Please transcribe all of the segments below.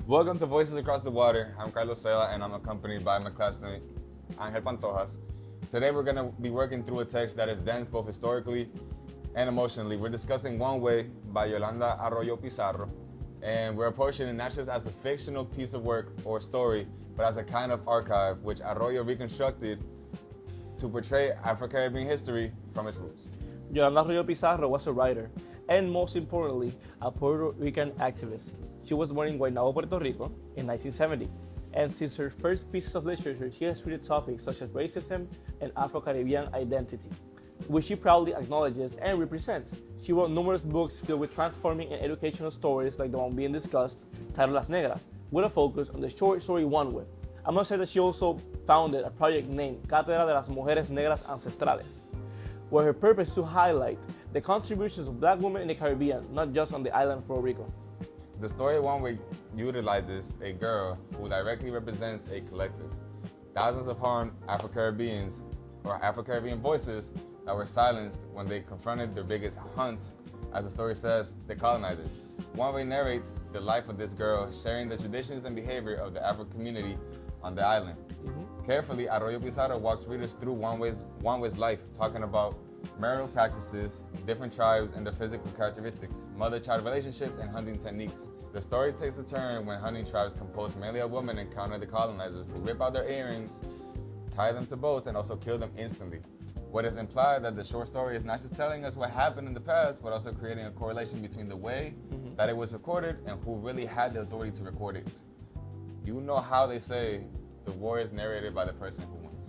Welcome to Voices Across the Water. I'm Carlos Sela and I'm accompanied by my classmate Angel Pantojas. Today we're going to be working through a text that is dense both historically and emotionally. We're discussing Wanwe by Yolanda Arroyo Pizarro, and we're approaching it not just as a fictional piece of work or story, but as a kind of archive which Arroyo reconstructed to portray Afro-Caribbean history from its roots. Yolanda Arroyo Pizarro was a writer and, most importantly, a Puerto Rican activist. She was born in Guaynabo, Puerto Rico in 1970, and since her first pieces of literature, she has treated topics such as racism and Afro-Caribbean identity, which she proudly acknowledges and represents. She wrote numerous books filled with transforming and educational stories like the one being discussed, titled Las Negras, with a focus on the short story Wanwe. I must say that she also founded a project named Cátedra de las Mujeres Negras Ancestrales, where her purpose is to highlight the contributions of Black women in the Caribbean, not just on the island of Puerto Rico. The story Wanwe utilizes a girl who directly represents a collective. Thousands of harmed Afro-Caribbeans or Afro-Caribbean voices that were silenced when they confronted their biggest hunt, as the story says, the colonizers. Wanwe narrates the life of this girl, sharing the traditions and behavior of the Afro community on the island. Carefully, Arroyo Pizarro walks readers through Wanwe's life, talking about marital practices, different tribes and their physical characteristics, mother-child relationships, and hunting techniques. The story takes a turn when hunting tribes composed mainly of women encounter the colonizers, who rip out their earrings, tie them to boats, and also kill them instantly. What is implied that the short story is not just telling us what happened in the past, but also creating a correlation between the way that it was recorded and who really had the authority to record it. You know how they say the war is narrated by the person who wins.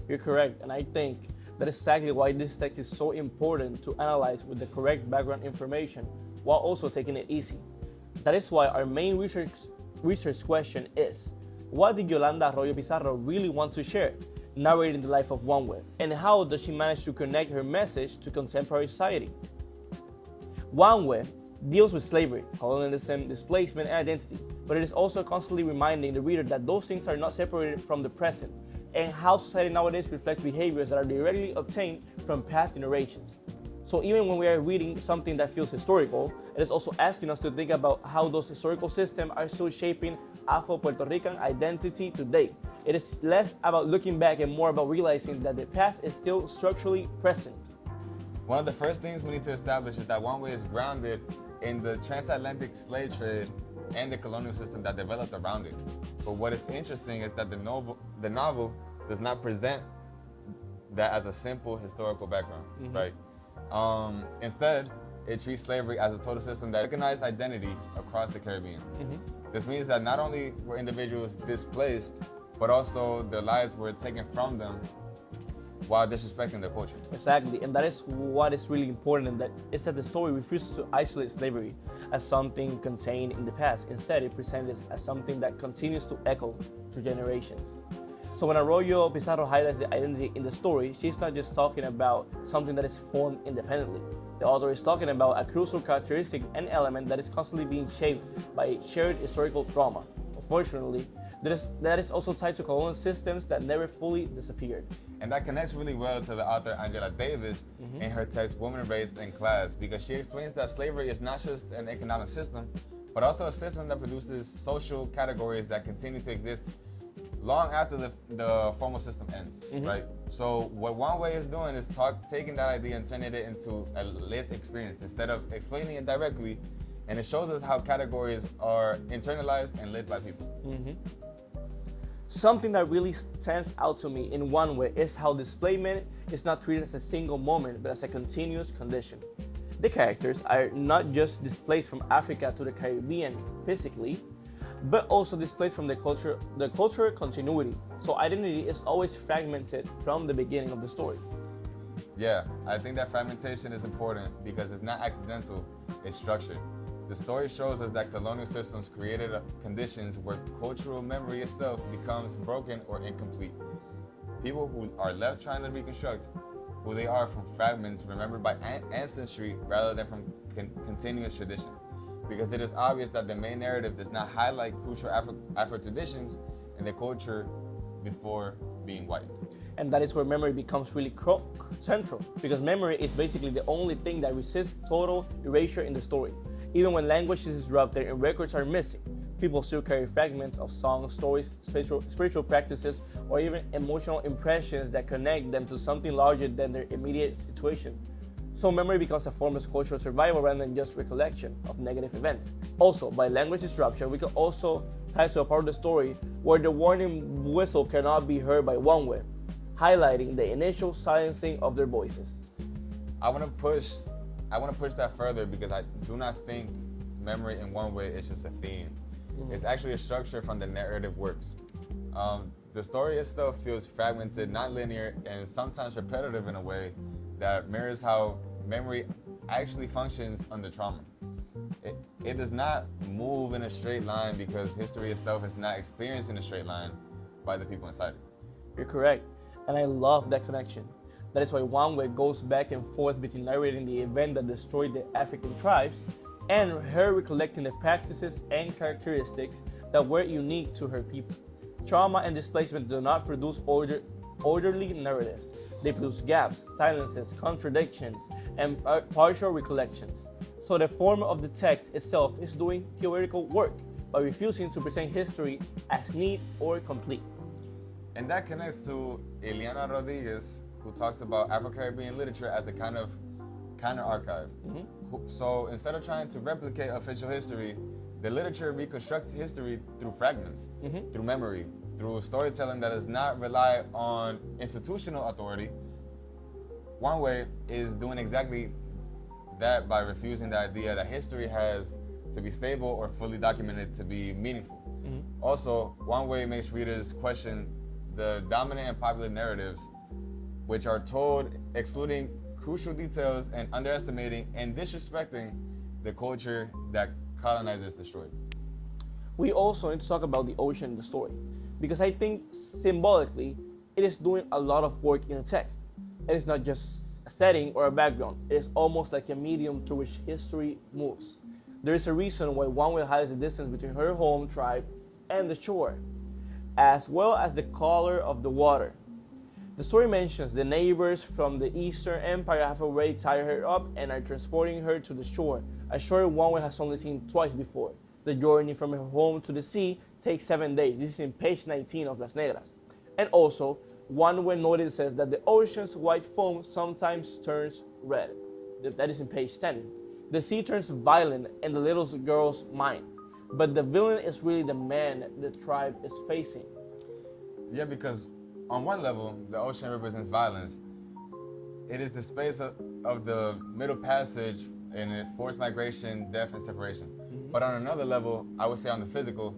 You're correct, and I think that is exactly why this text is so important to analyze with the correct background information while also taking it easy. That is why our main research question is, what did Yolanda Arroyo Pizarro really want to share, narrating the life of Wanwe, and how does she manage to connect her message to contemporary society? Wanwe deals with slavery, colonialism, displacement, and identity, but it is also constantly reminding the reader that those things are not separated from the present, and how society nowadays reflects behaviors that are directly obtained from past generations. So even when we are reading something that feels historical, it is also asking us to think about how those historical systems are still shaping Afro-Puerto Rican identity today. It is less about looking back and more about realizing that the past is still structurally present. One of the first things we need to establish is that Wanwe is grounded in the transatlantic slave trade and the colonial system that developed around it. But what is interesting is that the novel does not present that as a simple historical background, right? Instead, it treats slavery as a total system that recognized identity across the Caribbean. This means that not only were individuals displaced, but also their lives were taken from them while disrespecting their culture. Exactly, and that is what is really important, is that the story refuses to isolate slavery as something contained in the past. Instead, it presents it as something that continues to echo through generations. So when Arroyo Pizarro highlights the identity in the story, she's not just talking about something that is formed independently. The author is talking about a crucial characteristic and element that is constantly being shaped by shared historical trauma. Unfortunately, that is also tied to colonial systems that never fully disappeared. And that connects really well to the author Angela Davis in her text Women Raised in Class, because she explains that slavery is not just an economic system, but also a system that produces social categories that continue to exist long after the formal system ends, right? So what Wanwe is doing is taking that idea and turning it into a lived experience instead of explaining it directly, and it shows us how categories are internalized and lived by people. Something that really stands out to me in Wanwe is how displacement is not treated as a single moment, but as a continuous condition. The characters are not just displaced from Africa to the Caribbean physically, but also displaced from the cultural continuity. So identity is always fragmented from the beginning of the story. Yeah, I think that fragmentation is important because it's not accidental, it's structured. The story shows us that colonial systems created conditions where cultural memory itself becomes broken or incomplete. People who are left trying to reconstruct who they are from fragments remembered by ancestry rather than from continuous tradition. Because it is obvious that the main narrative does not highlight crucial Afro traditions and the culture before being white. And that is where memory becomes really central, because memory is basically the only thing that resists total erasure in the story. Even when language is disrupted and records are missing, People still carry fragments of songs, stories, spiritual practices, or even emotional impressions that connect them to something larger than their immediate situation. So memory becomes a form of cultural survival rather than just recollection of negative events. Also, by language disruption, we can also tie to a part of the story where the warning whistle cannot be heard by Wanwe, highlighting the initial silencing of their voices. I want to push that further because I do not think memory in Wanwe is just a theme. It's actually a structure from the narrative works. The story itself feels fragmented, not linear, and sometimes repetitive in a way that mirrors how memory actually functions under trauma. It does not move in a straight line because history itself is not experienced in a straight line by the people inside it. You're correct, and I love that connection. That is why Wanwe goes back and forth between narrating the event that destroyed the African tribes and her recollecting the practices and characteristics that were unique to her people. Trauma and displacement do not produce orderly narratives. They produce gaps, silences, contradictions, and partial recollections. So the form of the text itself is doing theoretical work by refusing to present history as neat or complete. And that connects to Eliana Rodriguez, who talks about Afro-Caribbean literature as a kind of counter-archive. So instead of trying to replicate official history, the literature reconstructs history through fragments, through memory, through storytelling that does not rely on institutional authority. Wanwe is doing exactly that by refusing the idea that history has to be stable or fully documented to be meaningful. Also, Wanwe makes readers question the dominant and popular narratives, which are told excluding crucial details and underestimating and disrespecting the culture that colonizers destroyed. We also need to talk about the ocean in the story, because I think symbolically it is doing a lot of work in the text. It is not just a setting or a background, it is almost like a medium through which history moves. There is a reason why Wanwe highlights the distance between her home tribe and the shore, as well as the color of the water. The story mentions the neighbors from the Eastern Empire have already tied her up and are transporting her to the shore, a shore Wanwe has only seen twice before. The journey from her home to the sea takes 7 days. This is in page 19 of Las Negras. And also, Wanwe notices that the ocean's white foam sometimes turns red. That is in page 10. The sea turns violent in the little girl's mind, but the villain is really the man the tribe is facing. Yeah, because on one level, the ocean represents violence. It is the space of the middle passage in forced migration, death, and separation. But on another level, I would say on the physical,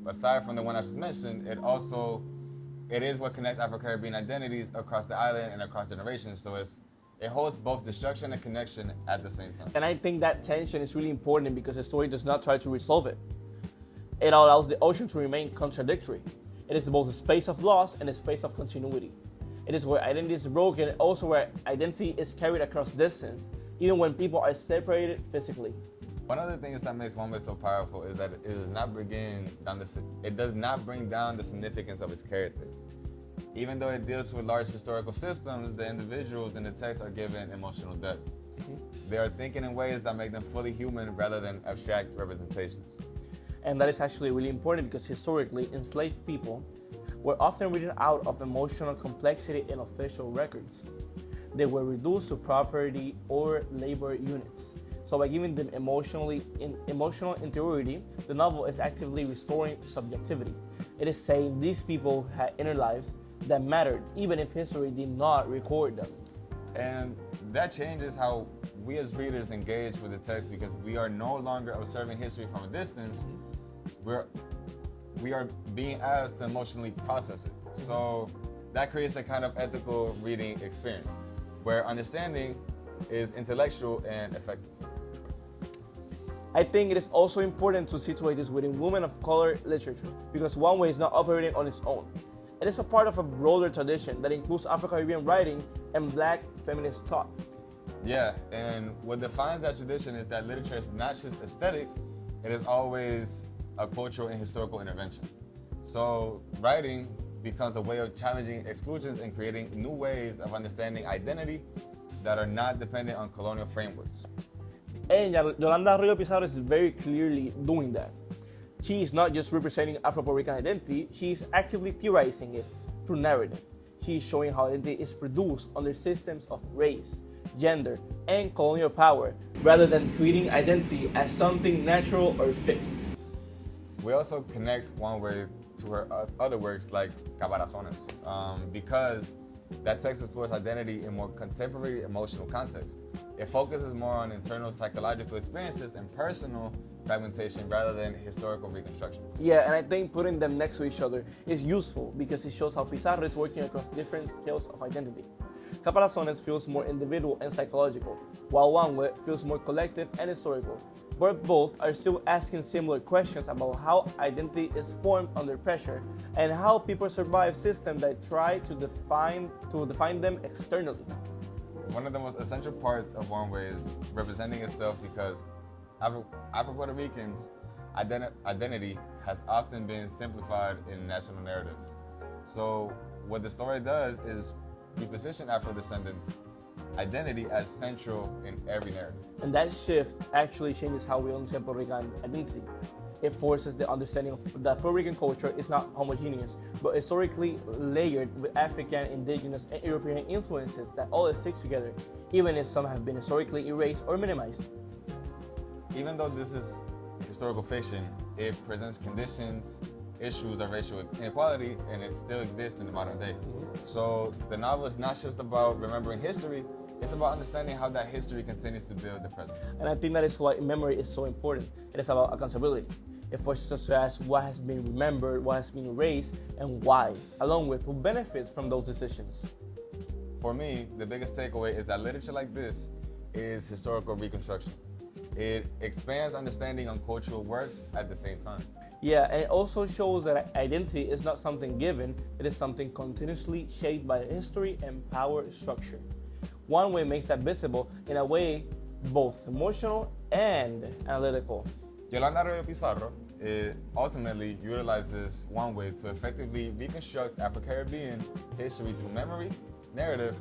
aside from the one I just mentioned, it is what connects Afro-Caribbean identities across the island and across generations. So it holds both destruction and connection at the same time. And I think that tension is really important because the story does not try to resolve it. It allows the ocean to remain contradictory. It is both a space of loss and a space of continuity. It is where identity is broken, and also where identity is carried across distance, even when people are separated physically. One of the things that makes Wanwe so powerful is that it does not bring down the significance of its characters. Even though it deals with large historical systems, the individuals in the text are given emotional depth. They are thinking in ways that make them fully human rather than abstract representations. And that is actually really important because historically, enslaved people were often written out of emotional complexity in official records. They were reduced to property or labor units. So by giving them emotional interiority, the novel is actively restoring subjectivity. It is saying these people had inner lives that mattered, even if history did not record them. And that changes how we as readers engage with the text because we are no longer observing history from a distance. We are being asked to emotionally process it. So that creates a kind of ethical reading experience where understanding is intellectual and effective. I think it is also important to situate this within women of color literature because Wanwe is not operating on its own. It is a part of a broader tradition that includes Afro-Caribbean writing and Black feminist thought. Yeah, and what defines that tradition is that literature is not just aesthetic, it is always a cultural and historical intervention. So writing becomes a way of challenging exclusions and creating new ways of understanding identity that are not dependent on colonial frameworks. And Yolanda Arroyo Pizarro is very clearly doing that. She is not just representing Afro-Puerto Rican identity, she is actively theorizing it through narrative. She is showing how identity is produced under systems of race, gender, and colonial power, rather than treating identity as something natural or fixed. We also connect Wanwe to her other works like Cabarazones, because that text explores identity in more contemporary emotional context. It focuses more on internal psychological experiences and personal fragmentation rather than historical reconstruction. Yeah, and I think putting them next to each other is useful because it shows how Pizarro is working across different scales of identity. Caparazones feels more individual and psychological, while Wanwe feels more collective and historical. But both are still asking similar questions about how identity is formed under pressure and how people survive systems that try to define them externally. One of the most essential parts of Wanwe is representing itself because Afro-Puerto Ricans' identity has often been simplified in national narratives. So what the story does is reposition Afro-descendants' identity as central in every narrative. And that shift actually changes how we understand Puerto Rican identity. It forces the understanding that Puerto Rican culture is not homogeneous, but historically layered with African, indigenous, and European influences that all exist together, even if some have been historically erased or minimized. Even though this is historical fiction, it presents conditions, issues of racial inequality, and it still exists in the modern day. So the novel is not just about remembering history, it's about understanding how that history continues to build the present. And I think that is why memory is so important. It is about accountability. It forces us to ask what has been remembered, what has been erased, and why, along with who benefits from those decisions. For me, the biggest takeaway is that literature like this is historical reconstruction. It expands understanding on cultural works at the same time. Yeah, and it also shows that identity is not something given, it is something continuously shaped by history and power structure. Wanwe makes that visible in a way both emotional and analytical. Yolanda Arroyo Pizarro ultimately utilizes Wanwe to effectively reconstruct Afro-Caribbean history through memory, narrative,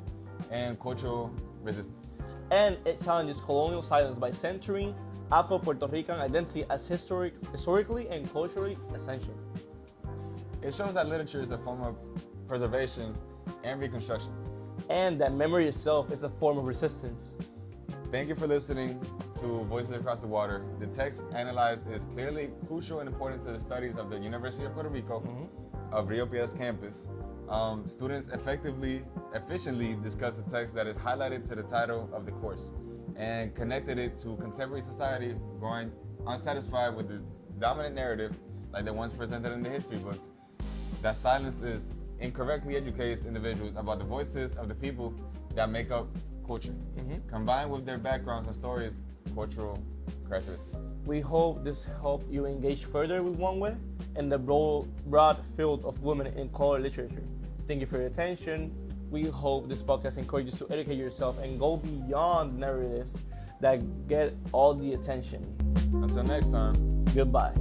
and cultural resistance. And it challenges colonial silence by centering Afro-Puerto Rican identity as historically and culturally essential. It shows that literature is a form of preservation and reconstruction. And that memory itself is a form of resistance. Thank you for listening to Voices Across the Water. The text analyzed is clearly crucial and important to the studies of the University of Puerto Rico, of Rio Piedras campus. Students efficiently discussed the text that is highlighted to the title of the course and connected it to contemporary society growing unsatisfied with the dominant narrative, like the ones presented in the history books, that silences incorrectly educates individuals about the voices of the people that make up culture, combined with their backgrounds and stories, cultural characteristics. We hope this helped you engage further with Wanwe and the broad field of women in color literature. Thank you for your attention. We hope this podcast encourages you to educate yourself and go beyond narratives that get all the attention. Until next time. Goodbye.